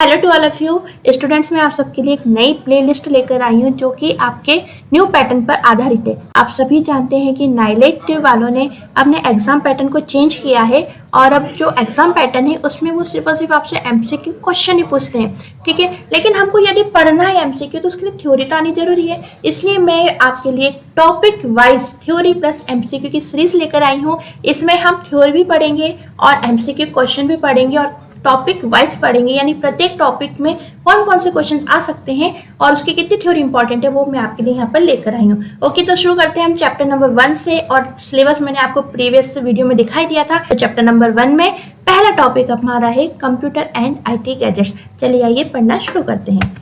Hello to all of you students, मैं आप सबके लिए एक नई प्लेलिस्ट लेकर आई हूँ जो कि आपके न्यू पैटर्न पर आधारित है। आप सभी जानते हैं कि नाइलेट वालों ने अपने एग्जाम पैटर्न को चेंज किया है और अब जो एग्जाम पैटर्न है उसमें वो सिर्फ और सिर्फ आपसे एमसीक्यू क्वेश्चन ही पूछते हैं, ठीक है। लेकिन हमको यदि पढ़ना है एमसीक्यू तो उसके लिए थ्योरी तो आनी जरूरी है। इसलिए मैं आपके लिए topic wise theory plus MCQ की सीरीज लेकर आई हूँ। इसमें हम थ्योरी भी पढ़ेंगे और एमसीक्यू क्वेश्चन भी पढ़ेंगे और टॉपिक वाइज पढ़ेंगे, यानी प्रत्येक टॉपिक में कौन कौन से क्वेश्चंस आ सकते हैं और उसकी कितनी थ्योरी इंपॉर्टेंट है वो मैं आपके लिए यहाँ पर लेकर आई हूँ। ओके, तो शुरू करते हैं हम चैप्टर नंबर 1 से। और सिलेबस मैंने आपको प्रीवियस वीडियो में दिखाई दिया था। तो चैप्टर नंबर 1 में पहला टॉपिक हमारा है कंप्यूटर एंड IT गैजेट्स। चलिए आइए पढ़ना शुरू करते हैं।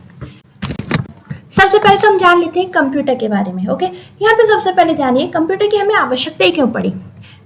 सबसे पहले तो हम जान लेते हैं कंप्यूटर के बारे में। ओके, यहाँ पे सबसे पहले जानिए कंप्यूटर की हमें आवश्यकता ही क्यों पड़ी।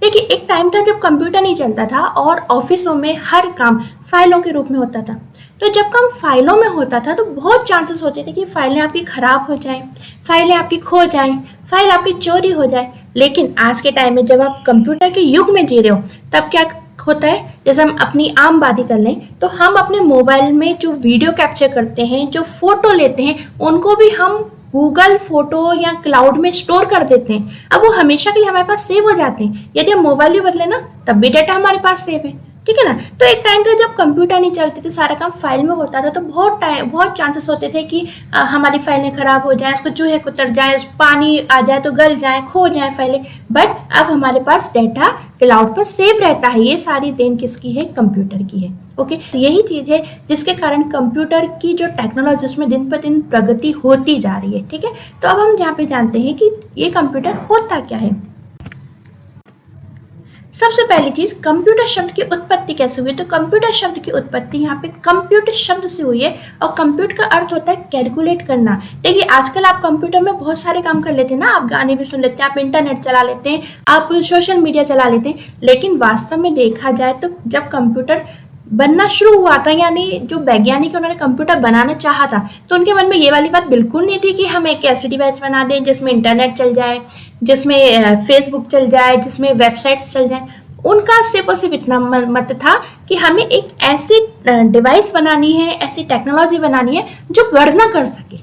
देखिए, एक टाइम था जब कंप्यूटर नहीं चलता था और ऑफिसों में हर काम फाइलों के रूप में होता था। तो जब काम फाइलों में होता था तो बहुत चांसेस होते थे कि फाइलें आपकी खराब हो जाएं, फाइलें आपकी खो जाएं, फाइल आपकी चोरी हो जाए। लेकिन आज के टाइम में जब आप कंप्यूटर के युग में जी रहे हो तब क्या होता है, जैसे हम अपनी आम बात कर लें तो हम अपने मोबाइल में जो वीडियो कैप्चर करते हैं, जो फोटो लेते हैं, उनको भी हम गूगल फोटो या क्लाउड में स्टोर कर देते हैं। अब वो हमेशा के लिए हमारे पास सेव हो जाते हैं। यदि हम मोबाइल भी बदले ना तब भी डाटा हमारे पास सेव है, ठीक है ना। तो एक टाइम था जब कंप्यूटर नहीं चलते थे, सारा काम फाइल में होता था, तो बहुत चांसेस होते थे कि हमारी फाइलें खराब हो जाएं, उसको चूहे कुतर जाए, पानी आ जाए तो गल जाए, खो जाए फाइलें। बट अब हमारे पास डाटा क्लाउड पर सेव रहता है। ये सारी देन किसकी है? कंप्यूटर की है। ओके, तो यही चीज है जिसके कारण कंप्यूटर की जो टेक्नोलॉजी उसमें दिन पर दिन प्रगति होती जा रही है, ठीक है। तो अब हम यहाँ पे जानते हैं कि ये कंप्यूटर होता क्या है। सबसे पहली चीज, कंप्यूटर शब्द की उत्पत्ति कैसे हुई। तो कंप्यूटर शब्द की उत्पत्ति यहाँ पे कंप्यूटर शब्द से हुई है और कंप्यूट का अर्थ होता है कैलकुलेट करना। देखिए, आजकल आप कंप्यूटर में बहुत सारे काम कर लेते हैं ना, आप गाने भी सुन लेते हैं, आप इंटरनेट चला लेते हैं, आप सोशल मीडिया चला लेते हैं। लेकिन वास्तव में देखा जाए तो जब कंप्यूटर बनना शुरू हुआ था, यानी जो वैज्ञानिक उन्होंने कंप्यूटर बनाना चाहा था, तो उनके मन में ये वाली बात बिल्कुल नहीं थी कि हम एक ऐसी डिवाइस बना दें जिसमें इंटरनेट चल जाए, जिसमें फेसबुक चल जाए, जिसमें वेबसाइट्स चल जाए। उनका सिर्फ और सिर्फ इतना मत था कि हमें एक ऐसी डिवाइस बनानी है, ऐसी टेक्नोलॉजी बनानी है जो गणना कर सके।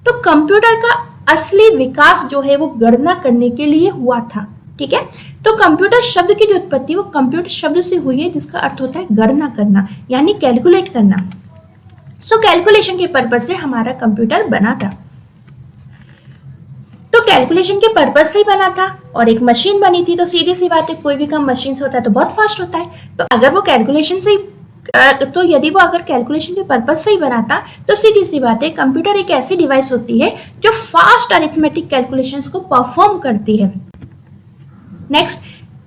तो कंप्यूटर का असली विकास जो है वो गणना करने के लिए हुआ था, ठीक है। तो कंप्यूटर शब्द की जो उत्पत्ति वो कंप्यूटर शब्द से हुई है जिसका अर्थ होता है गणना करना, यानी कैलकुलेट करना। सो कैलकुलेशन के पर्पज से हमारा कंप्यूटर बना था। तो कैलकुलेशन के पर्पज से ही बना था और एक मशीन बनी थी। तो सीधी सी बात है, कोई भी काम मशीन से होता है तो बहुत फास्ट होता है। तो अगर वो कैलकुलेशन से तो यदि वो अगर कैलकुलेशन के पर्पज से ही बना था तो सीधी सी बात है, कंप्यूटर एक ऐसी डिवाइस होती है जो फास्ट अरिथमेटिक कैलकुलेशंस को परफॉर्म करती है। नेक्स्ट,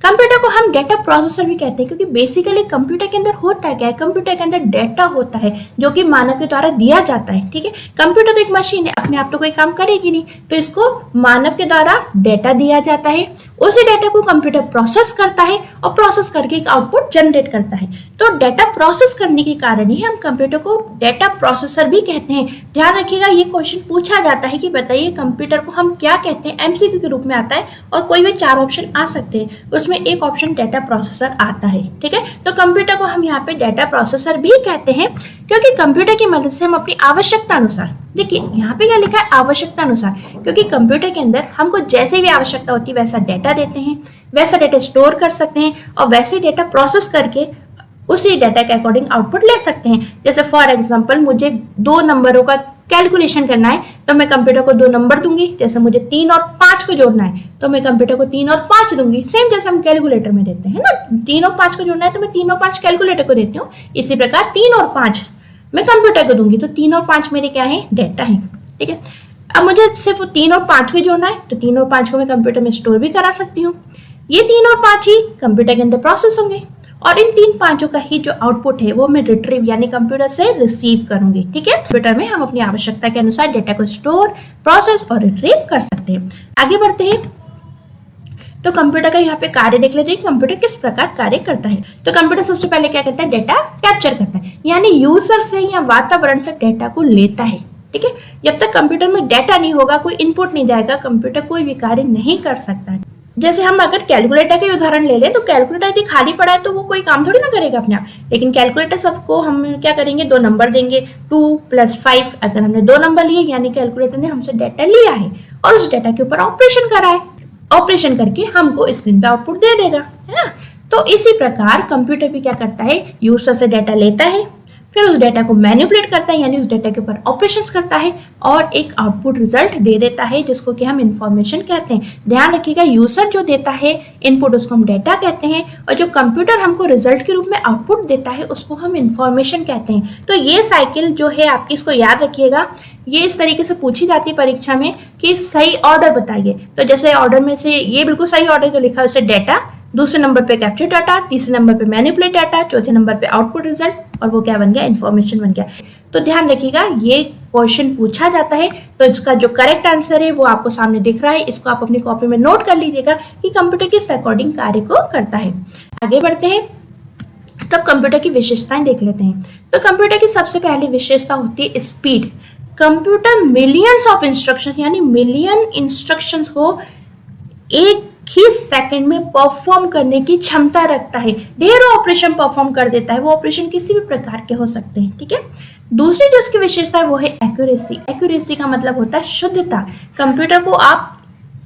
कंप्यूटर को हम डेटा प्रोसेसर भी कहते हैं, क्योंकि बेसिकली कंप्यूटर के अंदर होता क्या है, कंप्यूटर के अंदर डेटा होता है जो कि मानव के द्वारा दिया जाता है, ठीक है। कंप्यूटर तो एक मशीन है, अपने आप तो कोई काम करेगी नहीं, तो इसको मानव के द्वारा डेटा दिया जाता है। उसी डेटा को कंप्यूटर प्रोसेस करता है और प्रोसेस करके एक आउटपुट जनरेट करता है। तो डेटा प्रोसेस करने के कारण ही हम कंप्यूटर को डेटा प्रोसेसर भी कहते हैं। ध्यान रखिएगा, ये क्वेश्चन पूछा जाता है कि बताइए कंप्यूटर को हम क्या कहते हैं, एमसीक्यू के रूप में आता है और कोई भी 4 ऑप्शन आ सकते हैं, उसमें एक ऑप्शन डेटा प्रोसेसर आता है, ठीक है। तो कंप्यूटर को हम यहाँ पे डेटा प्रोसेसर भी कहते हैं क्योंकि कंप्यूटर की मदद से हम अपनी आवश्यकता अनुसार, देखिए यहाँ पे क्या लिखा है, आवश्यकता अनुसार, क्योंकि कंप्यूटर के अंदर हमको जैसे भी आवश्यकता होती है वैसा डेटा देते हैं, वैसा डेटा स्टोर कर सकते हैं और वैसे डेटा प्रोसेस करके उसी डेटा के अकॉर्डिंग आउटपुट ले सकते हैं। जैसे फॉर एग्जांपल, मुझे 2 नंबरों का कैलकुलेशन करना है तो मैं कंप्यूटर को 2 नंबर दूंगी। जैसे मुझे 3 और 5 को जोड़ना है तो मैं कंप्यूटर को 3 और 5 दूंगी। सेम जैसे हम कैलकुलेटर में देते हैं ना, 3 और 5 को जोड़ना है तो मैं 3 और 5 कैलकुलेटर को देती हूँ। इसी प्रकार 3 और 5 मैं कंप्यूटर को दूंगी, तो 3 और 5 मेरे क्या है, डेटा है, ठीक है। अब मुझे सिर्फ 3 और 5 को जोड़ना है तो 3 और 5 को मैं कंप्यूटर में स्टोर भी करा सकती हूँ। ये 3 और 5 ही कंप्यूटर के अंदर प्रोसेस होंगे और इन 3-5 का ही जो आउटपुट है वो मैं रिट्रीव यानी कंप्यूटर से रिसीव करूंगी, ठीक है। कंप्यूटर में हम अपनी आवश्यकता के अनुसार डेटा को स्टोर, प्रोसेस और रिट्रीव कर सकते हैं। आगे बढ़ते हैं। तो कंप्यूटर का यहाँ पे कार्य देख लेते हैं, कंप्यूटर किस प्रकार कार्य करता है। तो कंप्यूटर सबसे पहले क्या करता है, डेटा कैप्चर करता है, यानी यूजर से या वातावरण से डेटा को लेता है, ठीक है। जब तक कंप्यूटर में डेटा नहीं होगा, कोई इनपुट नहीं जाएगा, कंप्यूटर कोई भी कार्य नहीं कर सकता है। जैसे हम अगर कैलकुलेटर का उदाहरण ले लें तो कैलकुलेटर यदि खाली पड़ा है तो वो कोई काम थोड़ी ना करेगा अपने आप, लेकिन कैलकुलेटर सबको हम क्या करेंगे, 2 नंबर देंगे, 2 + 5। अगर हमने 2 नंबर लिए यानी कैलकुलेटर ने हमसे डाटा लिया है और उस डाटा के ऊपर ऑपरेशन करा है, ऑपरेशन करके हमको स्क्रीन पे आउटपुट दे देगा, है ना। तो इसी प्रकार कंप्यूटर भी क्या करता है, यूजर से डाटा लेता है, फिर उस डाटा को मैनिपुलेट करता है यानी उस डाटा के ऊपर ऑपरेशंस करता है और एक आउटपुट रिजल्ट दे देता है जिसको कि हम इंफॉर्मेशन कहते हैं। ध्यान रखिएगा, यूजर जो देता है इनपुट उसको हम डाटा कहते हैं और जो कंप्यूटर हमको रिजल्ट के रूप में आउटपुट देता है उसको हम इंफॉर्मेशन कहते हैं। तो ये साइकिल जो है आपकी, इसको याद रखिएगा, ये इस तरीके से पूछी जाती है परीक्षा में कि सही ऑर्डर बताइए। तो जैसे ऑर्डर में से ये बिल्कुल सही ऑर्डर जो लिखा है उसे डाटा, दूसरे नंबर पे कैप्चर डाटा, तीसरे नंबर पे मैनिपुलेट डाटा, चौथे नंबर पे आउटपुट रिजल्ट और वो क्या बन गया, इंफॉर्मेशन बन गया। तो ध्यान रखिएगा ये क्वेश्चन पूछा जाता है तो इसका जो करेक्ट आंसर है वो आपको सामने दिख रहा है, इसको आप अपनी कॉपी में नोट कर लीजिएगा कि कंप्यूटर किस अकॉर्डिंग कार्य को करता है। आगे बढ़ते हैं, तब कंप्यूटर की विशेषताएं देख लेते हैं। तो कंप्यूटर की सबसे पहली विशेषता होती है speed. Computer millions of instruction यानी मिलियन इंस्ट्रक्शंस को एक ही सेकंड में परफॉर्म करने की क्षमता रखता है, ढेरों ऑपरेशन परफॉर्म कर देता है। वो ऑपरेशन किसी भी प्रकार के हो सकते हैं, ठीक है। दूसरी जो उसकी विशेषता है वो है एक्यूरेसी। एक्यूरेसी का मतलब होता है शुद्धता। कंप्यूटर को आप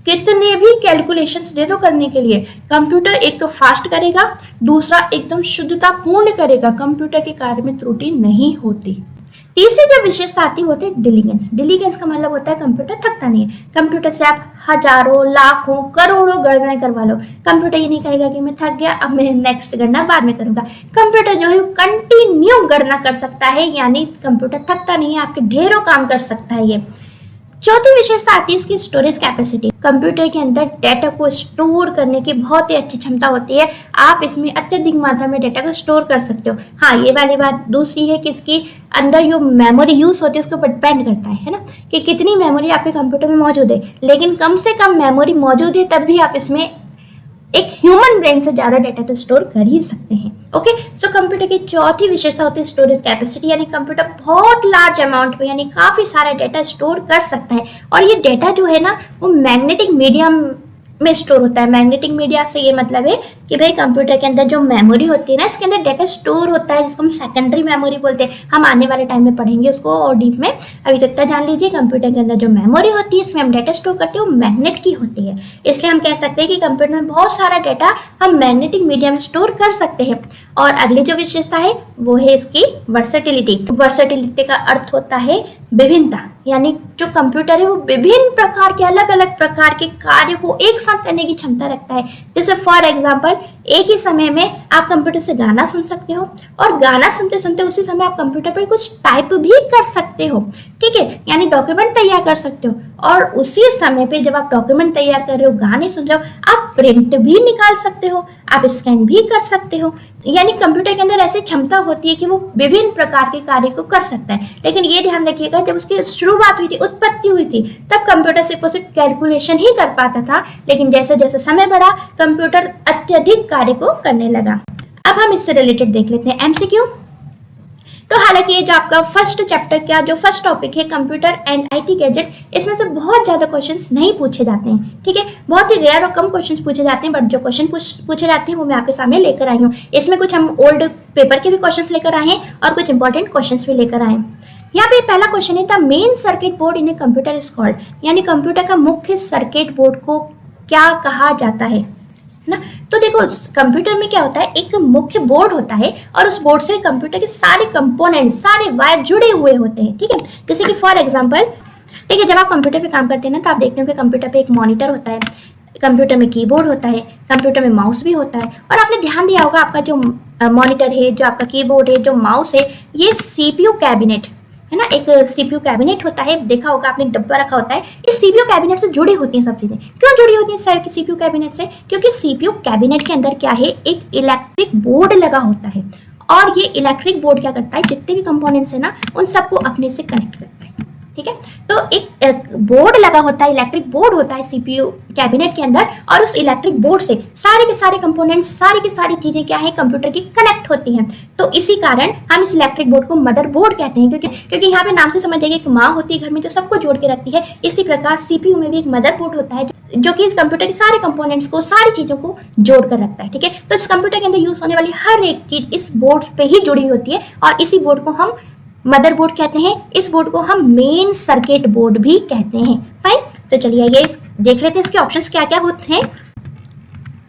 कितने भी कैलकुलेशंस दे दो करने के लिए, कंप्यूटर एक तो फास्ट करेगा, दूसरा एकदम शुद्धता पूर्ण करेगा, कंप्यूटर के कार्य में त्रुटि नहीं होती। तीसरी जो विशेषता आती है वो होती है डिलीगेंस। डिलीगेंस का मतलब होता है कंप्यूटर थकता नहीं है। कंप्यूटर से आप हजारों, लाखों, करोड़ों गणनाएं करवा लो, कंप्यूटर ये नहीं कहेगा कि मैं थक गया, अब मैं नेक्स्ट गणना बाद में करूंगा। कंप्यूटर जो है कंटिन्यू गणना कर सकता है यानी कंप्यूटर थकता नहीं है, आपके ढेरों काम कर सकता है ये। चौथी विशेषता आती है इसकी स्टोरेज कैपेसिटी। कंप्यूटर के अंदर डाटा को स्टोर करने की बहुत ही अच्छी क्षमता होती है, आप इसमें अत्यधिक मात्रा में डाटा को स्टोर कर सकते हो। हाँ, ये वाली बात दूसरी है कि इसकी अंदर जो मेमोरी यूज होती है उसके ऊपर डिपेंड करता है ना, कि कितनी मेमोरी आपके कंप्यूटर में मौजूद है, लेकिन कम से कम मेमोरी मौजूद है तब भी आप इसमें एक ह्यूमन ब्रेन से ज्यादा डाटा तो स्टोर कर ही सकते हैं। ओके, सो कंप्यूटर की चौथी विशेषता होती है स्टोरेज कैपेसिटी, यानी कंप्यूटर बहुत लार्ज अमाउंट में यानी काफी सारा डाटा स्टोर कर सकता है और ये डाटा जो है ना वो मैग्नेटिक मीडियम में स्टोर होता है। मैग्नेटिक मीडिया से ये मतलब है कि भाई कंप्यूटर के अंदर जो मेमोरी होती है ना, इसके अंदर डाटा स्टोर होता है जिसको हम सेकेंडरी मेमोरी बोलते हैं। हम आने वाले टाइम में पढ़ेंगे उसको और डीप में, अभी तक तो जान लीजिए कंप्यूटर के अंदर जो मेमोरी होती है इसमें हम डाटा स्टोर करते हैं वो मैग्नेट की होती है। इसलिए हम कह सकते हैं कि कंप्यूटर में बहुत सारा डाटा हम मैग्नेटिक मीडिया में स्टोर कर सकते हैं। और अगली जो विशेषता है वो है इसकी वर्सेटिलिटी। वर्सेटिलिटी का अर्थ होता है विभिन्नता, यानी जो कंप्यूटर है वो विभिन्न प्रकार के अलग अलग प्रकार के कार्य को एक साथ करने की क्षमता रखता है। जैसे फॉर एग्जांपल, एक ही समय में आप कंप्यूटर से गाना सुन सकते हो और गाना सुनते सुनते उसी समय आप कंप्यूटर पर कुछ टाइप भी कर सकते हो, ठीक है, यानी डॉक्यूमेंट तैयार कर सकते हो। और उसी समय पे जब आप डॉक्यूमेंट तैयार कर रहे हो, गाने सुन रहे हो, आप प्रिंट भी निकाल सकते हो, आप स्कैन भी कर सकते हो। यानी कंप्यूटर के अंदर ऐसी क्षमता होती है कि वो विभिन्न प्रकार के कार्य को कर सकता है। लेकिन ये ध्यान रखिएगा, जब उसकी शुरुआत हुई थी, उत्पत्ति हुई थी, तब कंप्यूटर सिर्फ और सिर्फ कैलकुलेशन ही कर पाता था, लेकिन जैसे जैसे समय बढ़ा कंप्यूटर अत्यधिक कार्य को करने लगा। अब हम इससे रिलेटेड देख लेते हैं एमसीक्यू। तो हालांकि ये जो आपका फर्स्ट चैप्टर का जो फर्स्ट टॉपिक है कंप्यूटर एंड आईटी गैजेट, इसमें से बहुत ज्यादा क्वेश्चंस नहीं पूछे जाते हैं, ठीक है, बहुत ही रेयर और कम क्वेश्चंस पूछे जाते हैं, बट जो क्वेश्चन पूछे जाते हैं वो मैं आपके सामने लेकर आई हूँ। इसमें कुछ हम ओल्ड पेपर के भी क्वेश्चंस लेकर आए हैं और कुछ इंपॉर्टेंट क्वेश्चंस भी लेकर आए हैं। यहाँ पे पहला क्वेश्चन है, the main circuit board in a computer is called, यानी कंप्यूटर का मुख्य सर्किट बोर्ड को क्या कहा जाता है ना। तो देखो, कंप्यूटर में क्या होता है, एक मुख्य बोर्ड होता है और उस बोर्ड से कंप्यूटर के सारे कंपोनेंट, सारे वायर जुड़े हुए होते हैं, ठीक है। जैसे कि फॉर एग्जांपल, ठीक है, जब आप कंप्यूटर पे काम करते हैं ना तो आप देखते हो कि कंप्यूटर पे एक मॉनिटर होता है, कंप्यूटर में कीबोर्ड होता है, कंप्यूटर में माउस भी होता है। और आपने ध्यान दिया होगा आपका जो मॉनिटर है, जो आपका कीबोर्ड है, जो माउस है, ये सीपीयू कैबिनेट है ना, एक सीपीयू कैबिनेट होता है, देखा होगा आपने, एक डब्बा रखा होता है। इस सीपीयू कैबिनेट से जुड़ी होती हैं सब चीजें। क्यों जुड़ी होती हैं सीपीयू कैबिनेट से? क्योंकि सीपीयू कैबिनेट के अंदर क्या है, एक इलेक्ट्रिक बोर्ड लगा होता है और ये इलेक्ट्रिक बोर्ड क्या करता है, जितने भी कंपोनेंट्स है ना उन सबको अपने से कनेक्ट करता है। ठीक है। तो एक बोर्ड लगा होता है, इलेक्ट्रिक बोर्ड होता है सीपीयू कैबिनेट के अंदर, और उस इलेक्ट्रिक बोर्ड से सारे के सारे कंपोनेंट्स, सारी की सारी चीजें क्या है, कंप्यूटर की कनेक्ट होती हैं। तो इसी कारण हम इस इलेक्ट्रिक बोर्ड को मदरबोर्ड कहते हैं, क्योंकि यहाँ पे नाम से समझ जाइए, एक माँ होती है घर में जो सबको जोड़ के रखती है। इसी प्रकार सीपीयू में भी एक मदरबोर्ड होता है जो कि इस कंप्यूटर के सारे कंपोनेंट्स को, सारी चीजों को जोड़ कर रखता है, ठीक है। तो इस कंप्यूटर के अंदर यूज होने वाली हर एक चीज इस बोर्ड पे ही जुड़ी होती है, और इसी बोर्ड को हम मदरबोर्ड कहते हैं। इस बोर्ड को हम मेन सर्किट बोर्ड भी कहते हैं। फाइन, तो चलिए ये देख लेते हैं इसके ऑप्शंस क्या क्या होते हैं।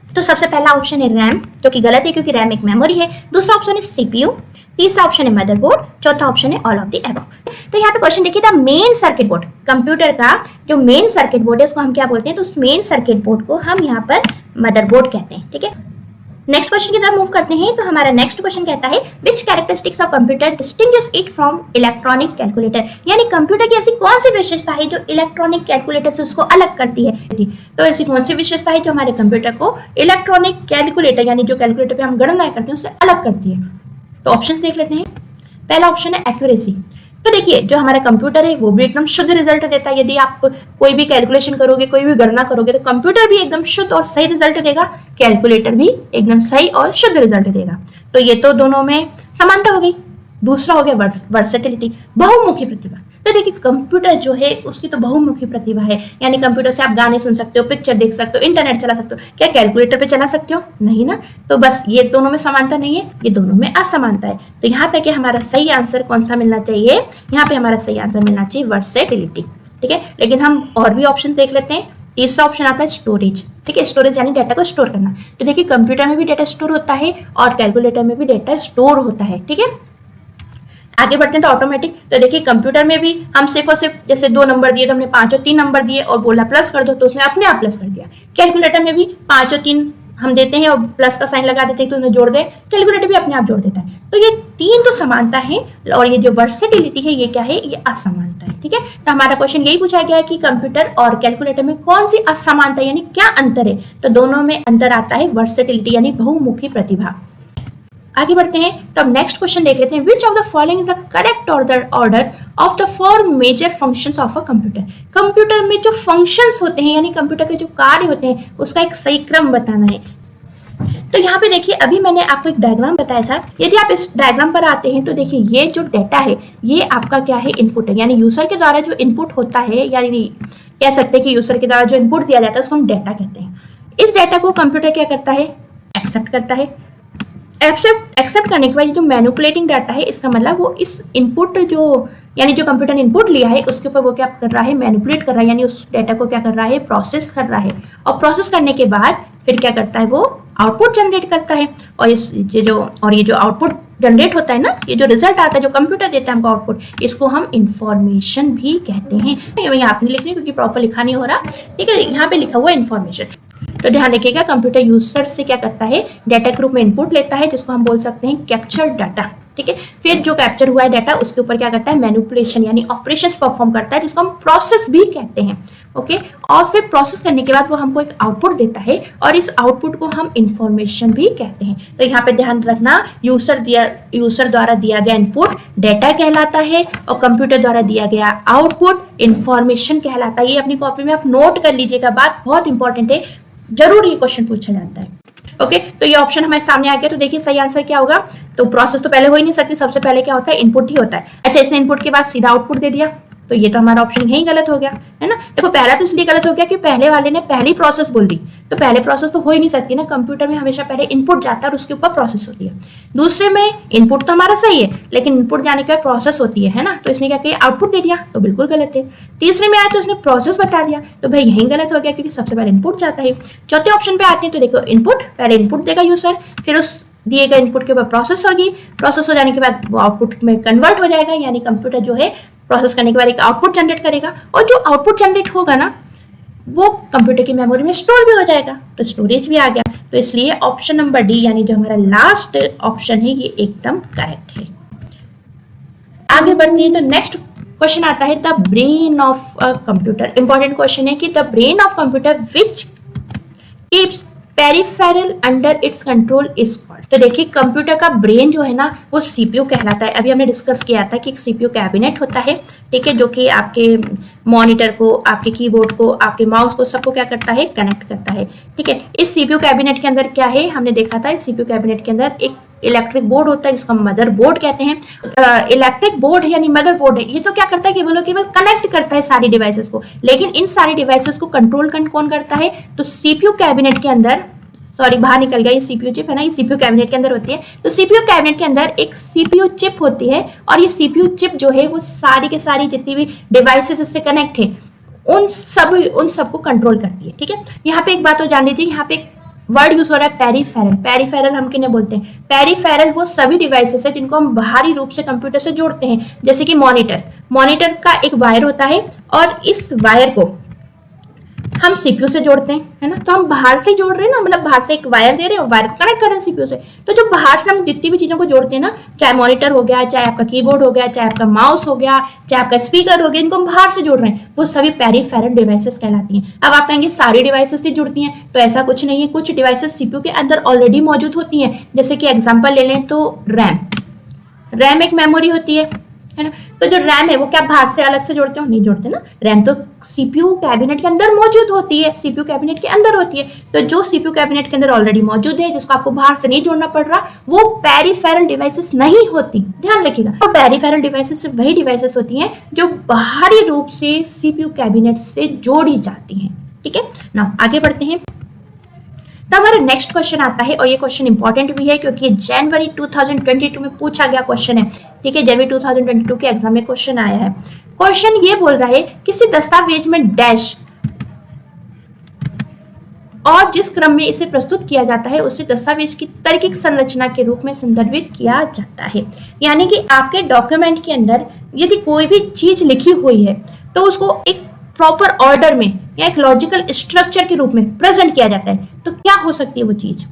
तो सबसे पहला ऑप्शन है रैम, जो कि गलत है क्योंकि रैम एक मेमोरी है। दूसरा ऑप्शन है सीपीयू, तीसरा ऑप्शन है मदरबोर्ड, चौथा ऑप्शन है ऑल ऑफ द अबव। तो यहाँ पे क्वेश्चन देखिए, the main circuit board, computer का जो मेन सर्किट बोर्ड है उसको हम क्या बोलते हैं, तो उस मेन सर्किट बोर्ड को हम यहाँ पर मदरबोर्ड कहते हैं, ठीक है। नेक्स्ट क्वेश्चन की तरफ मूव करते हैं। तो हमारा नेक्स्ट क्वेश्चन कहता है which characteristics of computer distinguish it from electronic calculator, यानी कंप्यूटर की ऐसी कौन सी विशेषता है जो इलेक्ट्रॉनिक कैलकुलेटर से उसको अलग करती है। तो ऐसी कौन सी विशेषता है जो हमारे कंप्यूटर को इलेक्ट्रॉनिक कैलकुलेटर, यानी जो कैलकुलेटर पे हम गणना करते हैं, उससे अलग करती है। तो ऑप्शन देख लेते हैं। पहला ऑप्शन है एक्यूरेसी। तो देखिए, जो हमारा कंप्यूटर है वो भी एकदम शुद्ध रिजल्ट देता है। यदि आप कोई भी कैलकुलेशन करोगे, कोई भी गणना करोगे, तो कंप्यूटर भी एकदम शुद्ध और सही रिजल्ट देगा, कैलकुलेटर भी एकदम सही और शुद्ध रिजल्ट देगा। तो ये तो दोनों में समानता हो गई। दूसरा हो गया वर्सेटिलिटी, बहुमुखी प्रतिभा। तो देखिए, कंप्यूटर जो है उसकी तो बहुमुखी प्रतिभा है, यानी कंप्यूटर से आप गाने सुन सकते हो, पिक्चर देख सकते हो, इंटरनेट चला सकते हो। क्या कैलकुलेटर पे चला सकते हो? नहीं ना। तो बस ये दोनों में समानता नहीं है, ये दोनों में असमानता है। तो यहाँ तक कि हमारा सही आंसर कौन सा मिलना चाहिए, यहाँ पे हमारा सही आंसर मिलना चाहिए वर्सेटिलिटी, ठीक है। लेकिन हम और भी ऑप्शन देख लेते हैं। तीसरा ऑप्शन आता है स्टोरेज, ठीक है। स्टोरेज यानी डाटा को स्टोर करना। तो देखिए, कंप्यूटर में भी डाटा स्टोर होता है और कैलकुलेटर में भी डाटा स्टोर होता है, ठीक है। आगे बढ़ते हैं तो ऑटोमेटिक। तो देखिए, कंप्यूटर में भी हम सिर्फ और सिर्फ जैसे 2 नंबर दिए तो हमने 5 और 3 नंबर दिए और बोला प्लस कर दो, तो उसने अपने आप प्लस कर दिया। कैलकुलेटर में भी 5 और 3 हम देते हैं और प्लस का साइन लगा देते हैं तो उन्हें जोड़ दे, कैलकुलेटर भी अपने आप जोड़ देता है। तो ये 3 तो समानता है, और ये जो वर्सेटिलिटी है ये क्या है, ये असमानता है, ठीक है। तो हमारा क्वेश्चन यही पूछा गया है कि कंप्यूटर और कैलकुलेटर में कौन सी असमानता यानी क्या अंतर है। तो दोनों में अंतर आता है वर्सेटिलिटी यानी बहुमुखी प्रतिभा। आगे बढ़ते हैं तो अब नेक्स्ट क्वेश्चन देख लेते हैं। Which of the following is the correct order of the 4 major functions of a computer. Computer में जो फंक्शंस होते हैं यानी कंप्यूटर के जो कार्य होते हैं उसका एक सही क्रम बताना है। तो यहाँ पे देखिए, अभी मैंने आपको एक डायग्राम बताया था। यदि आप इस डायग्राम पर आते हैं तो देखिए, ये जो डाटा है ये आपका क्या है, इनपुट है, यानी यूजर के द्वारा जो इनपुट होता है, यानी कह सकते हैं कि यूजर के द्वारा जो इनपुट दिया जाता है उसको हम डाटा कहते हैं। इस डाटा को कंप्यूटर क्या करता है, एक्सेप्ट करता है। एक्सेप्ट करने के बाद जो मैनिपुलेटिंग डाटा है, इसका मतलब वो इस इनपुट जो, यानी जो कंप्यूटर ने इनपुट लिया है उसके ऊपर वो क्या कर रहा है, मैनिपुलेट कर रहा है, यानी उस डाटा को क्या कर रहा है, प्रोसेस कर रहा है। और प्रोसेस करने के बाद फिर क्या करता है, वो आउटपुट जनरेट करता है। और ये जो आउटपुट जनरेट होता है ना, ये जो रिजल्ट आता है जो कंप्यूटर देता है हमको आउटपुट, इसको हम इंफॉर्मेशन भी कहते हैं। मैं यहाँ पे लिख रही हूँ क्योंकि प्रॉपर लिखा नहीं हो रहा, ठीक है। यहाँ पे लिखा हुआ इंफॉर्मेशन। तो ध्यान रखिएगा, कंप्यूटर यूजर से क्या करता है, डाटा के रूप में इनपुट लेता है, जिसको हम बोल सकते हैं कैप्चर डाटा, ठीक है। फिर जो कैप्चर हुआ है डाटा उसके ऊपर क्या करता है, मैनिपुलेशन यानी ऑपरेशंस परफॉर्म करता है, जिसको हम प्रोसेस भी कहते हैं, ओके। और फिर प्रोसेस करने के बाद वो हमको एक आउटपुट देता है और इस आउटपुट को हम इंफॉर्मेशन भी कहते हैं। तो यहाँ पे ध्यान रखना, यूजर द्वारा दिया गया इनपुट डाटा कहलाता है और कंप्यूटर द्वारा दिया गया आउटपुट इंफॉर्मेशन कहलाता है। ये अपनी कॉपी में आप नोट कर लीजिएगा, बात बहुत इंपॉर्टेंट है, जरूर ये क्वेश्चन पूछा जाता है, ओके। तो ये ऑप्शन हमारे सामने आ गया। तो देखिए, सही आंसर क्या होगा, तो प्रोसेस तो पहले हो ही नहीं सकती, सबसे पहले क्या होता है, इनपुट ही होता है। अच्छा, इसने इनपुट के बाद सीधा आउटपुट दे दिया, तो ये तो हमारा ऑप्शन यही गलत हो गया, है ना। देखो, पहला तो इसलिए गलत हो गया कि पहले वाले ने पहली प्रोसेस बोल दी, तो पहले प्रोसेस तो हो ही नहीं सकती ना। कंप्यूटर में हमेशा पहले इनपुट जाता है और उसके ऊपर प्रोसेस होती है। दूसरे में इनपुट तो हमारा सही है, लेकिन इनपुट जाने के बाद प्रोसेस होती है ना, तो इसने क्या किया, आउटपुट दे दिया, तो बिल्कुल गलत है। तीसरे में आया तो इसने प्रोसेस बता दिया, तो भाई यही गलत हो गया क्योंकि सबसे पहले इनपुट जाता है। चौथे ऑप्शन पे आते हैं तो देखो, इनपुट, पहले इनपुट देगा यूजर, फिर उस दिए गए इनपुट के ऊपर प्रोसेस होगी, प्रोसेस हो जाने के बाद वो आउटपुट में कन्वर्ट हो जाएगा, यानी कंप्यूटर जो है प्रोसेस करने के बाद एक आउटपुट जनरेट करेगा, और जो आउटपुट जनरेट होगा ना वो कंप्यूटर की मेमोरी में स्टोर भी हो जाएगा, तो स्टोरेज भी आ गया। तो इसलिए ऑप्शन नंबर डी यानी जो हमारा लास्ट ऑप्शन है ये एकदम करेक्ट है। आगे बढ़ते हैं तो नेक्स्ट क्वेश्चन आता है the brain of a computer. Important question है कि the brain of computer which keeps peripheral under its control is called. तो देखिए कंप्यूटर का ब्रेन जो है ना वो सीपीयू कहलाता है। अभी हमने डिस्कस किया था कि एक सीपीयू कैबिनेट होता है, ठीक है, जो कि आपके मॉनिटर को, आपके कीबोर्ड को, आपके माउस को, सबको क्या करता है, कनेक्ट करता है, ठीक है। इस सीपीयू कैबिनेट के अंदर क्या है, हमने देखा था इस सीपीयू कैबिनेट के अंदर एक इलेक्ट्रिक बोर्ड होता है जिसको मदर बोर्ड कहते हैं। इलेक्ट्रिक बोर्ड यानी मदर बोर्ड है, ये तो क्या करता है कि केवल केवल कनेक्ट करता है सारी डिवाइसेस को, लेकिन इन सारी डिवाइसेस को कंट्रोल कौन करता है, तो सीपीयू कैबिनेट के अंदर, सॉरी बाहर निकल गया, ये सीपीयू चिप है ना, ये सीपीयू कैबिनेट के अंदर होती है। तो सीपीयू कैबिनेट के अंदर एक सीपीयू चिप होती है और ये सीपीयू चिप जो है वो सारी के सारी जितनी भी डिवाइसेस इससे कनेक्ट है उन सबको कंट्रोल करती है, ठीक है। यहाँ पे एक बात तो जान लीजिए, यहाँ पे एक वर्ड यूज हो रहा है पेरिफेरल। पेरिफेरल हम किन्हें बोलते हैं, पेरिफेरल वो सभी डिवाइसेस है जिनको हम बाहरी रूप से कंप्यूटर से जोड़ते हैं, जैसे कि मॉनिटर का एक वायर होता है और इस वायर को हम सीपीयू से जोड़ते हैं, है ना। तो हम बाहर से जोड़ रहे हैं ना, मतलब बाहर से एक वायर दे रहे हैं और वायर को कनेक्ट कर रहे हैं सीपीयू से। तो जो बाहर से हम जितनी भी चीजों को जोड़ते हैं ना, चाहे मॉनिटर हो गया, चाहे आपका कीबोर्ड हो गया, चाहे आपका माउस हो गया, चाहे आपका स्पीकर हो गया, इनको हम बाहर से जोड़ रहे हैं, वो सभी पेरिफेरल डिवाइसेस कहलाती हैं। अब आप कहेंगे सारी डिवाइसेस से जुड़ती हैं, तो ऐसा कुछ नहीं है। कुछ डिवाइसेस सीपीयू के अंदर ऑलरेडी मौजूद होती हैं, जैसे कि एग्जाम्पल ले लें तो रैम एक मेमोरी होती है ना। तो जो रैम है वो क्या बाहर से अलग से जोड़ते हो, नहीं जोड़ते ना, रैम तो सीपीयू कैबिनेट के अंदर मौजूद होती है, सीपीयू कैबिनेट के अंदर होती है। तो जो सीपीयू कैबिनेट के अंदर ऑलरेडी मौजूद है, जिसको आपको बाहर से नहीं जोड़ना पड़ रहा, वो पेरिफेरल डिवाइसेस नहीं होती, ध्यान रखिएगा। तो पेरिफेरल डिवाइसेस वही डिवाइसेस होती हैं जो बाहरी रूप से सीपीयू कैबिनेट से जोड़ी जाती हैं, ठीक है ना। आगे बढ़ते हैं, तो हमारा नेक्स्ट क्वेश्चन आता है और ये क्वेश्चन इंपॉर्टेंट भी है क्योंकि ये जनवरी 2022 में पूछा गया क्वेश्चन है, ठीक है। जनवरी 2022 के एग्जाम में क्वेश्चन आया है। क्वेश्चन ये बोल रहा है किसी दस्तावेज में डैश और जिस क्रम में इसे प्रस्तुत किया जाता है उसे दस्तावेज की तार्किक संरचना के रूप में संदर्भित किया जाता है। यानी कि आपके डॉक्यूमेंट के अंदर यदि कोई भी चीज लिखी हुई है तो उसको एक प्रॉपर ऑर्डर में या एक लॉजिकल स्ट्रक्चर के रूप में प्रेजेंट किया जाता है, तो क्या हो सकती है वो चीज।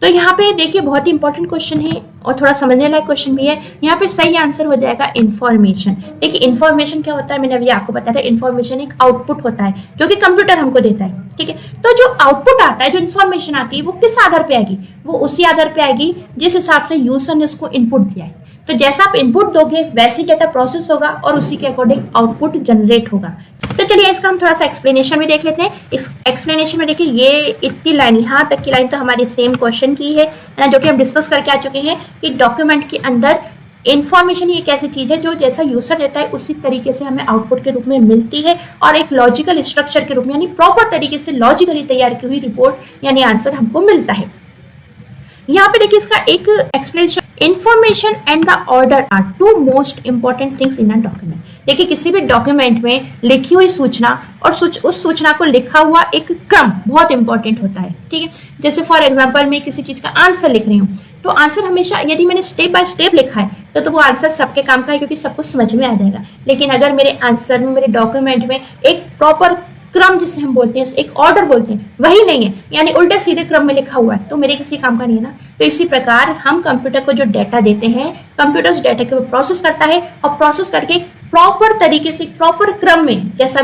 तो यहाँ पे देखिए बहुत ही इंपॉर्टेंट क्वेश्चन है और थोड़ा समझने लायक क्वेश्चन भी है। यहाँ पे सही आंसर हो जाएगा इंफॉर्मेशन। देखिए इंफॉर्मेशन क्या होता है, मैंने अभी आपको बताया था, इंफॉर्मेशन एक आउटपुट होता है जो कि कंप्यूटर हमको देता है, ठीक है। तो जो आउटपुट आता है, जो इंफॉर्मेशन आती है, वो किस आधार पे आएगी, वो उसी आधार पे आएगी जिस हिसाब से यूजर ने उसको इनपुट दिया है। तो जैसा आप इनपुट दोगे वैसे डेटा प्रोसेस होगा और उसी के अकॉर्डिंग आउटपुट जनरेट होगा। तो चलिए इसका हम थोड़ा सा एक्सप्लेनेशन में देख लेते हैं। इस एक्सप्लेनेशन में देखिए ये इतनी लाइन, यहाँ तक की लाइन तो हमारी सेम क्वेश्चन की है ना, जो कि हम डिस्कस करके आ चुके हैं कि डॉक्यूमेंट के अंदर इन्फॉर्मेशन ही एक ऐसी चीज है जो जैसा यूजर देता है उसी तरीके से हमें आउटपुट के रूप में मिलती है और एक लॉजिकल स्ट्रक्चर के रूप में, यानी प्रॉपर तरीके से लॉजिकली तैयार की हुई रिपोर्ट यानी आंसर हमको मिलता है। यहाँ पे देखिए इसका एक explanation, information and the order are two most important things in a document. देखिए किसी भी डॉक्यूमेंट में लिखी हुई सूचना और उस सूचना को लिखा हुआ एक क्रम बहुत इंपॉर्टेंट होता है, ठीक है। जैसे फॉर एग्जांपल मैं किसी चीज का आंसर लिख रही हूँ, तो आंसर हमेशा यदि मैंने स्टेप बाय स्टेप लिखा है तो वो आंसर सबके काम का है क्योंकि सबको समझ में आ जाएगा। लेकिन अगर मेरे आंसर में, मेरे डॉक्यूमेंट में एक प्रॉपर क्रम जिसे हम बोलते हैं, एक ऑर्डर बोलते हैं, वही नहीं है, यानी उल्टे सीधे क्रम में लिखा हुआ है, तो मेरे किसी काम का नहीं है ना। तो इसी प्रकार हम कंप्यूटर को जो डेटा देते हैं, कंप्यूटर उस डेटा को प्रोसेस करता है और प्रोसेस करके प्रॉपर तरीके से प्रॉपर क्रम में, जैसा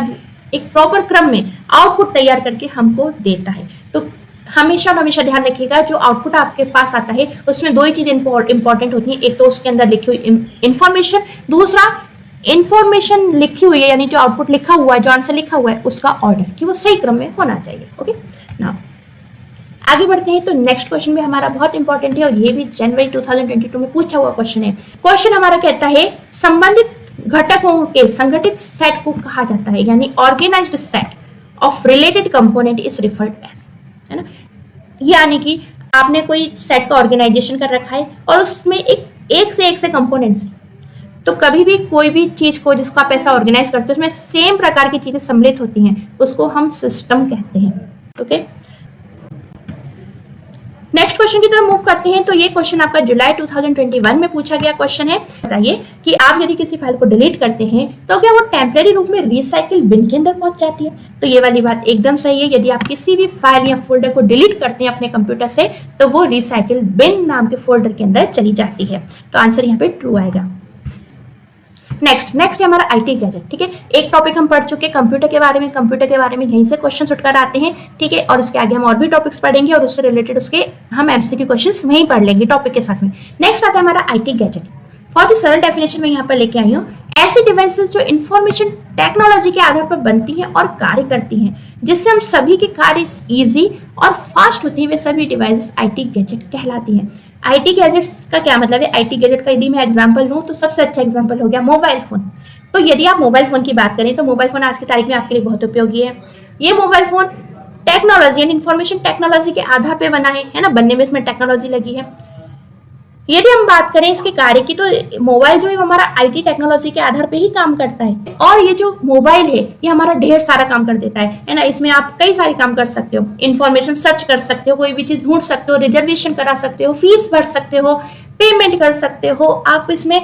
एक प्रॉपर क्रम में आउटपुट तैयार करके हमको देता है। तो हमेशा हमेशा ध्यान रखिएगा जो आउटपुट आपके पास आता है उसमें दो ही चीजें इंपॉर्टेंट होती हैं, एक तो उसके अंदर लिखी हुई इंफॉर्मेशन, दूसरा इंफॉर्मेशन लिखी हुई है यानी जो आउटपुट लिखा हुआ है, जो आंसर लिखा हुआ है उसका ऑर्डर कि वो सही क्रम में होना चाहिए। ओके नाउ आगे बढ़ते हैं। तो नेक्स्ट क्वेश्चन भी हमारा बहुत इंपॉर्टेंट है और ये भी जनवरी 2022 में पूछा हुआ क्वेश्चन है। क्वेश्चन हमारा कहता है संबंधित घटकों के संगठित सेट को कहा जाता है, यानी organised set of related component is referred as, है ना। यानी कि आपने कोई सेट का ऑर्गेनाइजेशन कर रखा है और उसमें एक से कंपोनेंट्स, तो कभी भी कोई भी चीज को जिसको आप ऐसा ऑर्गेनाइज करते हो उसमें सेम प्रकार की चीजें सम्मिलित होती हैं, उसको हम सिस्टम कहते हैं। ओके नेक्स्ट क्वेश्चन की तरफ मूव करते हैं। तो ये क्वेश्चन आपका जुलाई 2021 में पूछा गया क्वेश्चन है। बताइए कि आप यदि किसी फाइल को डिलीट करते हैं तो क्या वो टेम्परेरी रूप में रिसाइकिल बिन के अंदर पहुंच जाती है। तो ये वाली बात एकदम सही है। यदि आप किसी भी फाइल या फोल्डर को डिलीट करते हैं अपने कंप्यूटर से तो वो रिसाइकिल बिन नाम के फोल्डर के अंदर चली जाती है। तो आंसर यहाँ पे ट्रू आएगा। नेक्स्ट है हमारा आईटी गैजेट, ठीक है। एक टॉपिक हम पढ़ चुके कंप्यूटर के बारे में यहीं से क्वेश्चन उठकर आते हैं, ठीक है। और उसके आगे हम और भी टॉपिक्स पढ़ेंगे और उससे रिलेटेड उसके हम एमसीक्यू क्वेश्चंस वहीं पढ़ लेंगे टॉपिक के साथ में। नेक्स्ट आता है हमारा आईटी गैजेट। फॉर द सरल डेफिनेशन में यहाँ पर लेके आई हूँ, ऐसी डिवाइसेस जो इंफॉर्मेशन टेक्नोलॉजी के आधार पर बनती हैं और कार्य करती हैं, जिससे हम सभी के कार्य इजी और फास्ट होती हैं, वे सभी डिवाइसेस आईटी गैजेट कहलाती हैं। आईटी गैजेट्स का क्या मतलब है? आईटी गैजेट का यदि मैं एग्जांपल दूं तो सबसे अच्छा एग्जांपल हो गया मोबाइल फोन। तो यदि आप मोबाइल फोन की बात करें तो मोबाइल फोन आज की तारीख में आपके लिए बहुत उपयोगी है। ये मोबाइल फोन टेक्नोलॉजी यानी इंफॉर्मेशन टेक्नोलॉजी के आधार पर बना है ना, बनने में इसमें टेक्नोलॉजी लगी है। यदि हम बात करें इसके कार्य की तो मोबाइल जो है हमारा आईटी टेक्नोलॉजी के आधार पे ही काम करता है। और ये जो मोबाइल है ये हमारा ढेर सारा काम कर देता है ना। इसमें आप कई सारे काम कर सकते हो, इंफॉर्मेशन सर्च कर सकते हो, कोई भी चीज ढूंढ सकते हो, रिजर्वेशन करा सकते हो, फीस भर सकते हो, पेमेंट कर सकते हो, आप इसमें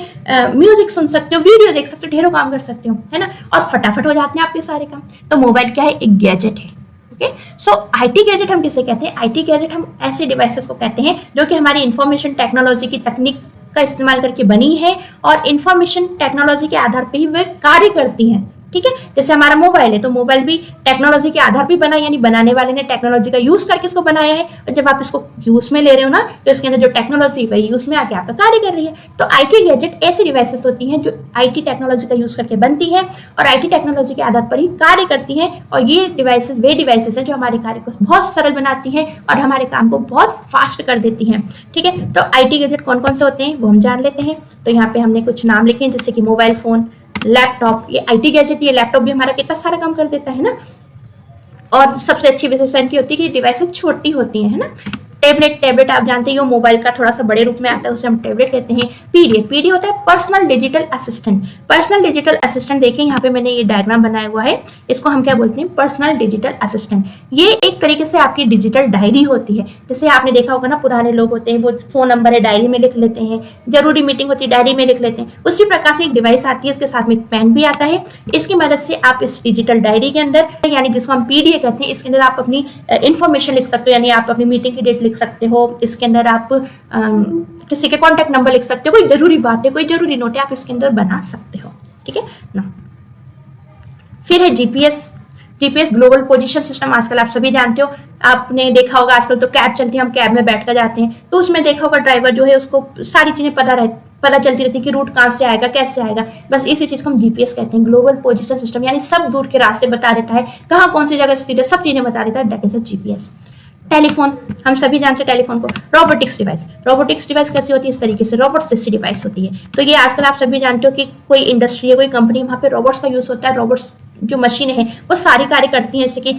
म्यूजिक सुन सकते हो, वीडियो देख सकते हो, ढेरों काम कर सकते हो, है ना। और फटाफट हो जाते हैं आपके सारे काम। तो मोबाइल क्या है? एक गैजेट है। ओके, सो आईटी गैजेट हम किसे कहते हैं? आईटी गैजेट हम ऐसे डिवाइसेस को कहते हैं जो कि हमारी इंफॉर्मेशन टेक्नोलॉजी की तकनीक का इस्तेमाल करके बनी है और इंफॉर्मेशन टेक्नोलॉजी के आधार पे ही वे कार्य करती हैं, ठीक है। जैसे हमारा मोबाइल है तो मोबाइल भी टेक्नोलॉजी के आधार पर बना, यानी बनाने वाले ने टेक्नोलॉजी का यूज करके इसको बनाया है। और जब आप इसको यूज में ले रहे हो ना तो इसके अंदर जो टेक्नोलॉजी वही यूज में आके आपका कार्य कर रही है। तो आईटी गैजेट ऐसी डिवाइसेस होती हैं जो आईटी टेक्नोलॉजी का यूज करके बनती है और आईटी टेक्नोलॉजी के आधार पर ही कार्य करती हैं। और ये डिवाइसेस वे डिवाइसेस हैं जो हमारे कार्य को बहुत सरल बनाती हैं और हमारे काम को बहुत फास्ट कर देती हैं, ठीक है। तो आईटी गैजेट कौन कौन से होते हैं वो हम जान लेते हैं। तो यहाँ पे हमने कुछ नाम लिखे हैं जैसे कि मोबाइल फोन, लैपटॉप, ये आईटी गैजेट, ये लैपटॉप भी हमारा कितना सारा काम कर देता है ना। और सबसे अच्छी विशेषता होती है कि डिवाइसेस छोटी होती है ना। टैबलेट आप जानते हो मोबाइल का थोड़ा सा बड़े रूप में आता है, उसे हम टैबलेट कहते हैं। पीडी होता है पर्सनल डिजिटल असिस्टेंट। देखिए यहाँ पे मैंने ये डायग्राम बनाया हुआ है, इसको हम क्या बोलते हैं? Personal digital assistant. ये एक तरीके से आपकी डिजिटल डायरी होती है। जैसे आपने देखा होगा ना, पुराने लोग होते हैं वो फोन नंबर है डायरी में लिख लेते हैं, जरूरी मीटिंग होती है डायरी में लिख लेते हैं। उसी प्रकार से एक डिवाइस आती है, इसके साथ में एक पेन भी आता है। इसकी मदद से आप इस डिजिटल डायरी के अंदर, यानी जिसको हम पीडीए कहते हैं, इसके अंदर आप अपनी इंफॉर्मेशन लिख सकते हो, यानी आप अपनी मीटिंग की डेट लिख सकते हो। इसके अंदर आप किसी के कॉन्टेक्ट नंबर लिख सकते हो, कोई जरूरी बात है, कोई जरूरी नोट है, आप इसके अंदर बना सकते हो, ठीक है ना। फिर है जीपीएस ग्लोबल पोजीशन सिस्टम। आजकल आप सभी जानते हो, आपने देखा होगा आजकल तो कैब चलती है, हम कैब में बैठ कर जाते हैं तो उसमें देखा होगा ड्राइवर जो है उसको सारी चीजें पता चलती रहती है कि रूट कहाँ से आएगा, कैसे आएगा। बस इसी चीज को हम जीपीएस कहते हैं, ग्लोबल पोजीशन सिस्टम, यानी सब दूर के रास्ते बता देता है, कहाँ कौन सी जगह स्थित है, सब चीजें बता देता है। That is a GPS. Telephone, हम सभी जानते हैं टेलीफोन को। रोबोटिक्स डिवाइस कैसी होती है? इस तरीके से रोबोट जैसी डिवाइस होती है। तो ये आजकल आप सभी जानते हो कि कोई इंडस्ट्री है, कोई कंपनी, वहाँ पे रोबोट्स का यूज होता है। रोबोट्स जो मशीनें हैं वो सारी कार्य करती हैं, जैसे कि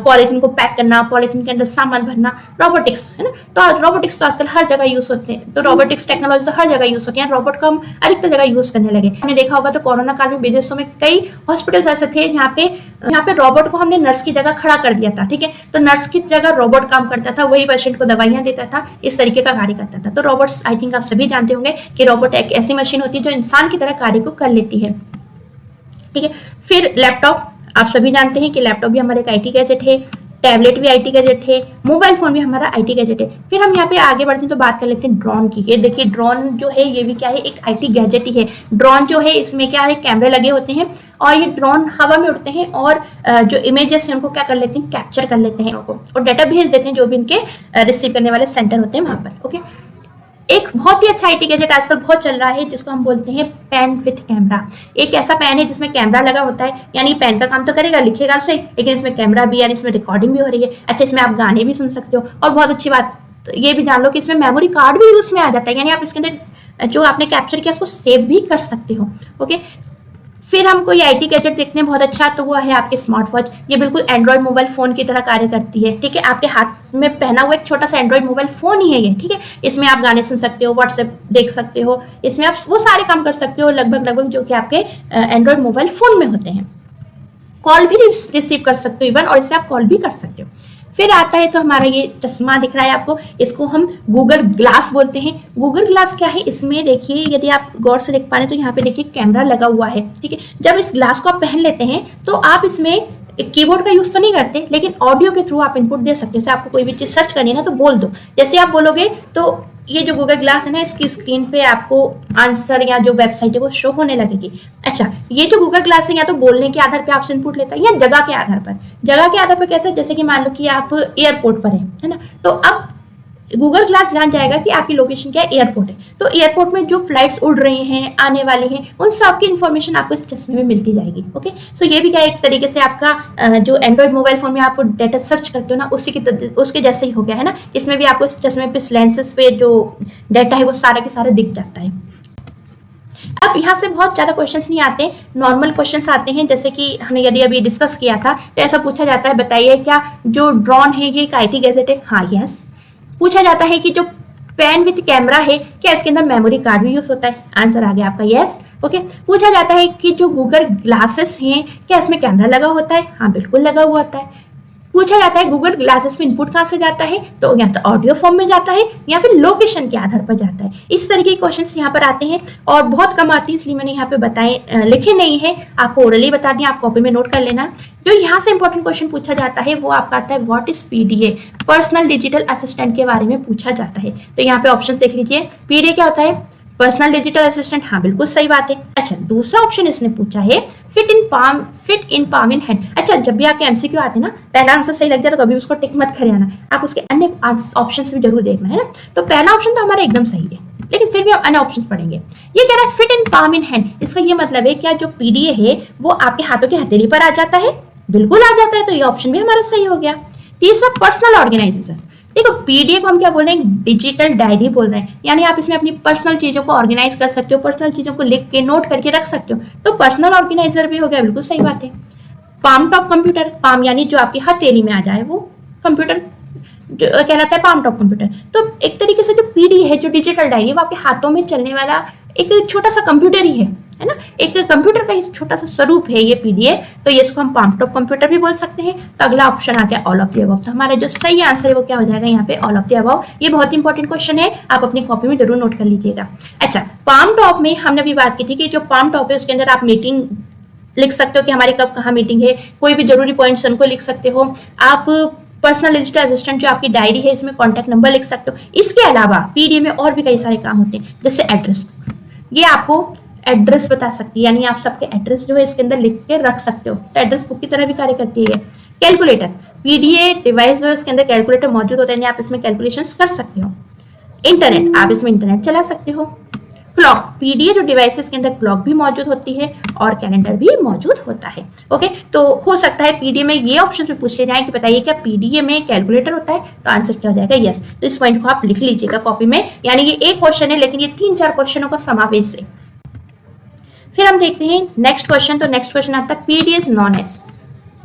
पॉलिथीन को पैक करना, पॉलिथीन के अंदर सामान भरना, रोबोटिक्स है ना। तो रोबोटिक्स तो आजकल हर जगह यूज होते हैं, तो रोबोटिक्स टेक्नोलॉजी तो हर जगह यूज होती है। रोबोट को हम अधिकतर जगह यूज करने लगे। हमने देखा होगा तो कोरोना काल में विदेशों में कई हॉस्पिटल्स ऐसे थे जहाँ पे रोबोट को हमने नर्स की जगह खड़ा कर दिया था, ठीक है। तो नर्स की जगह रोबोट काम करता था, वही पेशेंट को दवाइयां देता था, इस तरीके का कार्य करता था। तो रोबोट्स, आई थिंक आप सभी जानते होंगे कि रोबोट एक ऐसी मशीन होती है जो इंसान की तरह कार्य को कर लेती है, ठीक है। फिर लैपटॉप, आप सभी जानते हैं कि लैपटॉप भी हमारा एक आईटी गैजेट है, टैबलेट भी आईटी गैजेट है, मोबाइल फोन भी हमारा आईटी गैजेट है। फिर हम यहाँ पे आगे बढ़ते हैं तो बात कर लेते हैं ड्रोन की। ये देखिए ड्रोन जो है ये भी क्या है? एक आईटी गैजेट ही है। ड्रोन जो है इसमें क्या है? कैमरे लगे होते हैं और ये ड्रोन हवा में उड़ते हैं और जो इमेजेस हैं उनको क्या कर लेते हैं? कैप्चर कर लेते हैं और डाटा भेज देते हैं जो भी इनके रिसीव करने वाले सेंटर होते हैं वहां पर। ओके, एक बहुत ही अच्छा आईटी गैजेट आजकल बहुत चल रहा है जिसको हम बोलते हैं पेन विथ कैमरा। एक ऐसा पेन है जिसमें कैमरा लगा होता है, यानी पेन का काम तो करेगा, लिखेगा सही, लेकिन इसमें कैमरा भी, यानी इसमें रिकॉर्डिंग भी हो रही है। अच्छा, इसमें आप गाने भी सुन सकते हो और बहुत अच्छी बात ये भी जान लो कि इसमें मेमोरी कार्ड भी उसमें आ जाता है, यानी आप इसके अंदर जो आपने कैप्चर किया उसको सेव भी कर सकते हो। ओके, फिर हम कोई आईटी गैजेट देखते हैं बहुत अच्छा, तो वो है आपके स्मार्ट वॉच। ये बिल्कुल एंड्रॉइड मोबाइल फोन की तरह कार्य करती है, ठीक है। आपके हाथ में पहना हुआ एक छोटा सा एंड्रॉइड मोबाइल फोन ही है ये, ठीक है। इसमें आप गाने सुन सकते हो, व्हाट्सएप देख सकते हो, इसमें आप वो सारे काम कर सकते हो लगभग जो कि आपके एंड्रॉइड मोबाइल फोन में होते हैं। कॉल भी रिसीव कर सकते हो इवन, और इससे आप कॉल भी कर सकते हो। फिर आता है तो हमारा ये चश्मा दिख रहा है आपको, इसको हम गूगल ग्लास बोलते हैं। गूगल ग्लास क्या है? इसमें देखिए, यदि आप गौर से देख पा रहे हैं तो यहाँ पे देखिए कैमरा लगा हुआ है, ठीक है। जब इस ग्लास को आप पहन लेते हैं तो आप इसमें कीबोर्ड का यूज तो नहीं करते, लेकिन ऑडियो के थ्रू आप इनपुट दे सकते हैं। जैसे आपको कोई भी चीज सर्च करनी है ना तो बोल दो, जैसे आप बोलोगे तो ये जो गूगल ग्लास है ना, इसकी स्क्रीन पे आपको आंसर या जो वेबसाइट है वो शो होने लगेगी। अच्छा, ये जो गूगल ग्लास है या तो बोलने के आधार पे आपसे इनपुट लेता है या जगह के आधार पर। जगह के आधार पर कैसे, जैसे कि मान लो कि आप एयरपोर्ट पर है ना, तो अब गूगल ग्लास जान जाएगा कि आपकी लोकेशन क्या है, एयरपोर्ट है, तो एयरपोर्ट में जो फ्लाइट्स उड़ रही हैं, आने वाली हैं, उन सब की इन्फॉर्मेशन आपको इस चश्मे में मिलती जाएगी। ओके, सो ये भी क्या एक तरीके से आपका जो एंड्रॉइड मोबाइल फोन में आप डाटा सर्च करते हो ना, उसके जैसे ही हो गया है ना। इसमें भी आपको इस चश्मे पे लेंसेज पे जो डाटा है वो सारा के सारा दिख जाता है। अब यहाँ से बहुत ज्यादा क्वेश्चंस नहीं आते, नॉर्मल क्वेश्चंस आते हैं, जैसे कि हमने यदि अभी डिस्कस किया था तो ऐसा पूछा जाता है, बताइए क्या जो ड्रोन है ये एक IT गैजेट है? हाँ, यस। पूछा जाता है कि जो पेन विथ कैमरा है क्या इसके अंदर मेमोरी कार्ड भी यूज होता है? आंसर आ गया आपका यस। ओके, पूछा जाता है कि जो गूगल ग्लासेस हैं क्या इसमें कैमरा लगा होता है? हाँ, बिल्कुल लगा हुआ होता है। पूछा जाता है गूगल ग्लासेस में इनपुट कहाँ से जाता है? तो या तो ऑडियो फॉर्म में जाता है या फिर लोकेशन के आधार पर जाता है। इस तरीके के क्वेश्चंस यहाँ पर आते हैं और बहुत कम आते हैं, इसलिए मैंने यहाँ पे बताए लिखे नहीं है, आपको ओरली बता दिया, आप कॉपी में नोट कर लेना। जो यहाँ से इंपॉर्टेंट क्वेश्चन पूछा जाता है वो आपका आता है what is PDA, personal digital assistant के बारे में पूछा जाता है। तो यहाँ पे ऑप्शन देख लीजिए, PDA क्या होता है? Personal digital assistant. हाँ, बिल्कुल सही बात है। अच्छा, दूसरा ऑप्शन इसने पूछा है fit in palm in hand. अच्छा, जब भी आपके MCQ आते हैं ना, पहला आंसर सही लग जाए तो कभी उसको टिक मत खरियाना, आप उसके अन्य ऑप्शन भी जरूर देखना है ना। तो पहला ऑप्शन तो हमारा एकदम सही है, लेकिन फिर भी हम अन्य ऑप्शन पढ़ेंगे। ये कह रहा है fit in palm in hand, इसका ये मतलब है क्या जो PDA है वो आपके हाथों की हथेली पर आ जाता है? बिल्कुल आ जाता है, तो ये ऑप्शन भी हमारा सही हो गया। तीसरा पर्सनल ऑर्गेनाइजेशन। देखो, PDA को हम क्या बोल रहे हैं? डिजिटल डायरी बोल रहे हैं, यानी आप इसमें अपनी पर्सनल चीजों को ऑर्गेनाइज कर सकते हो, पर्सनल चीजों को लिख के नोट करके रख सकते हो, तो पर्सनल ऑर्गेनाइजर भी हो गया, बिल्कुल सही बात है। पाम टॉप कंप्यूटर, पाम यानी जो आपकी हथेली में आ जाए वो कंप्यूटर कहलाता है पाम टॉप कंप्यूटर। तो एक तरीके से जो PDA है, जो डिजिटल डायरी, वो आपके हाथों में चलने वाला एक छोटा सा कंप्यूटर ही है ना, एक कंप्यूटर का छोटा सा स्वरूप है ये PDA। तो ये इसको हम पाम टॉप कंप्यूटर भी बोल सकते हैं। तो अगला ऑप्शन आ गया ऑल ऑफ द अबव। तो हमारा जो सही आंसर है वो क्या हो जाएगा यहाँ पे? All of the above. ये बहुत इंपॉर्टेंट क्वेश्चन है, आप अपनी कॉपी में जरूर नोट कर लीजिएगा। अच्छा, पाम टॉप में हमने भी बात की थी कि जो पाम टॉप है उसके अंदर आप मीटिंग लिख सकते हो कि हमारी कब कहाँ मीटिंग है, कोई भी जरूरी पॉइंट्स उनको लिख सकते हो आप। पर्सनल डिजिटल असिस्टेंट जो आपकी डायरी है इसमें कॉन्टैक्ट नंबर लिख सकते हो। इसके अलावा PDA में और भी कई सारे काम होते हैं, जैसे एड्रेस बुक, ये आपको एड्रेस बता सकती है, यानी आप सबके एड्रेस जो है इसके अंदर लिख के रख सकते हो, तो एड्रेस बुक की तरह भी कार्य करती है। कैलकुलेटर, PDA डिवाइस जो है इसके अंदर कैलकुलेटर मौजूद होता है, यानी आप इसमें कैलकुलेशंस कर सकते हो। इंटरनेट, आप इसमें इंटरनेट चला सकते हो। क्लॉक, PDA जो डिवाइसेस के अंदर क्लॉक भी मौजूद होती है और कैलेंडर भी मौजूद होता है। ओके, तो हो सकता है PDA में ये ऑप्शन भी पूछ ले जाए कि बताइए क्या PDA में कैलकुलेटर होता है? तो आंसर क्या हो जाएगा? यस। तो इस पॉइंट को आप लिख लीजिएगा कॉपी में, यानी ये एक क्वेश्चन है लेकिन ये 3-4 क्वेश्चनों का समावेश है। फिर हम देखते हैं नेक्स्ट क्वेश्चन। तो नेक्स्ट क्वेश्चन आता है PDA is known as.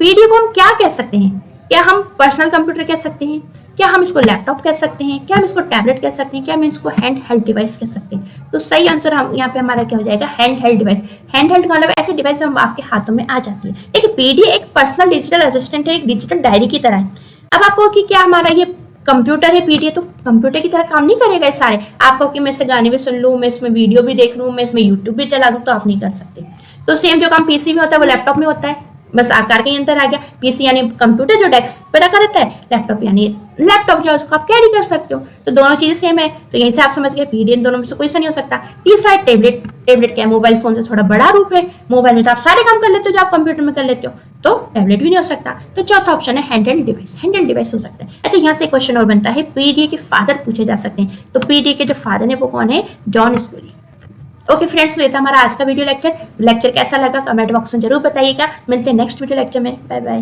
PDA को हम क्या कह सकते हैं? क्या हम पर्सनल कंप्यूटर कह सकते हैं? क्या हम इसको लैपटॉप कह सकते हैं? क्या हम इसको टैबलेट कह सकते हैं? क्या हम इसको हैंड हेल्ड डिवाइस कह सकते हैं? तो सही आंसर हम यहाँ पे हमारा क्या हो जाएगा? Hand held device. Hand held का मतलब ऐसी डिवाइस जो हम आपके हाथों में आ जाती है। देखिए, PDA एक पर्सनल डिजिटल असिस्टेंट है, एक डिजिटल डायरी की तरह है। अब आपको कि क्या हमारा ये कंप्यूटर है PDA, तो कंप्यूटर की तरह काम नहीं करेगा ये सारे। आपको कि मैं इससे गाने भी सुन लूँ, मैं इसमें वीडियो भी देख लूँ, मैं इसमें यूट्यूब भी चला लूँ, तो आप नहीं कर सकते। तो सेम जो काम PC में होता है वो लैपटॉप में होता है, बस आकार का ही अंतर आ गया। PC यानी कंप्यूटर जो डेस्क पर रखा रहता है, लैपटॉप यानी लैपटॉप जो है उसको आप कैरी कर सकते हो। तो दोनों चीजें सेम है, तो यहीं से आप समझ गए PDA दोनों में से कोई सा नहीं हो सकता। तीसरा है टेबलेट। टेबलेट क्या है? मोबाइल फोन से थोड़ा बड़ा रूप है। मोबाइल में तो आप सारे काम कर लेते हो जो आप कंप्यूटर में कर लेते हो, तो टैबलेट भी नहीं हो सकता। तो चौथा ऑप्शन है हैंडहेल्ड डिवाइस। हैंडहेल्ड डिवाइस हो सकता है। अच्छा, यहाँ से क्वेश्चन और बनता है, PDA के फादर पूछे जा सकते हैं। तो PDA के जो फादर है वो कौन है? जॉन स्कूली। ओके फ्रेंड्स, तो ये था हमारा आज का वीडियो लेक्चर कैसा लगा कमेंट बॉक्स में जरूर बताइएगा। मिलते हैं नेक्स्ट वीडियो लेक्चर में। Bye bye.